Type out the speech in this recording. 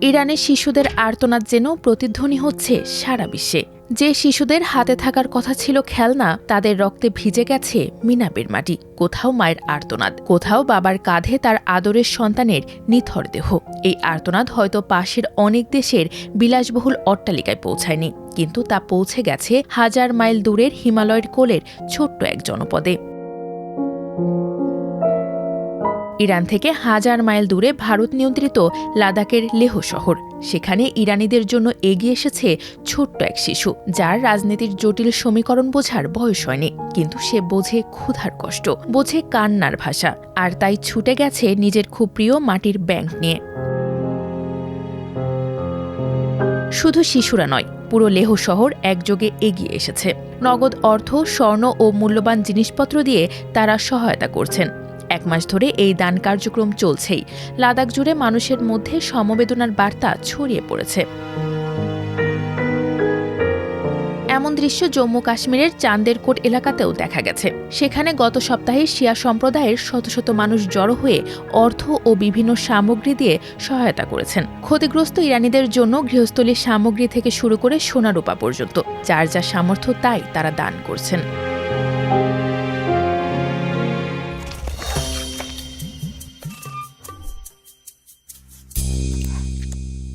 ইরানের শিশুদের আর্তনাদ যেন প্রতিধ্বনি হচ্ছে সারা বিশ্বে। যে শিশুদের হাতে থাকার কথা ছিল খেলনা, তাদের রক্তে ভিজে গেছে মিনাবের মাটি। কোথাও মায়ের আর্তনাদ, কোথাও বাবার কাঁধে তার আদরের সন্তানের নিথর দেহ। এই আর্তনাদ হয়তো পাশের অনেক দেশের বিলাসবহুল অট্টালিকায় পৌঁছায়নি, কিন্তু তা পৌঁছে গেছে হাজার মাইল দূরের হিমালয়ের কোলের ছোট্ট এক জনপদে। ইরান থেকে হাজার মাইল দূরে ভারত নিয়ন্ত্রিত লাদাখের লেহ শহর। সেখানে ইরানিদের জন্য এগিয়ে এসেছে ছোট্ট এক শিশু, যার রাজনীতির জটিল সমীকরণ বোঝার বয়স হয়নি, কিন্তু সে বোঝে ক্ষুধার কষ্ট, বোঝে কান্নার ভাষা, আর তাই ছুটে গেছে নিজের খুব প্রিয় মাটির ব্যাংক নিয়ে। শুধু শিশুরা নয়, পুরো লেহ শহর একযোগে এগিয়ে এসেছে। নগদ অর্থ, স্বর্ণ ও মূল্যবান জিনিসপত্র দিয়ে তারা সহায়তা করছেন। এক মাস ধরে এই দান কার্যক্রম চলছেই। লাদাখ জুড়ে মানুষের মধ্যে সমবেদনার বার্তা ছড়িয়ে পড়েছে। এমন দৃশ্য জম্মু কাশ্মীরের চান্দেরকোট এলাকাতেও দেখা গেছে। সেখানে গত সপ্তাহে শিয়া সম্প্রদায়ের শত শত মানুষ জড়ো হয়ে অর্থ ও বিভিন্ন সামগ্রী দিয়ে সহায়তা করেছেন। ক্ষতিগ্রস্ত ইরানিদের জন্য গৃহস্থলীর সামগ্রী থেকে শুরু করে সোনা রূপা পর্যন্ত যার যা সামর্থ্য তাই তারা দান করছেন।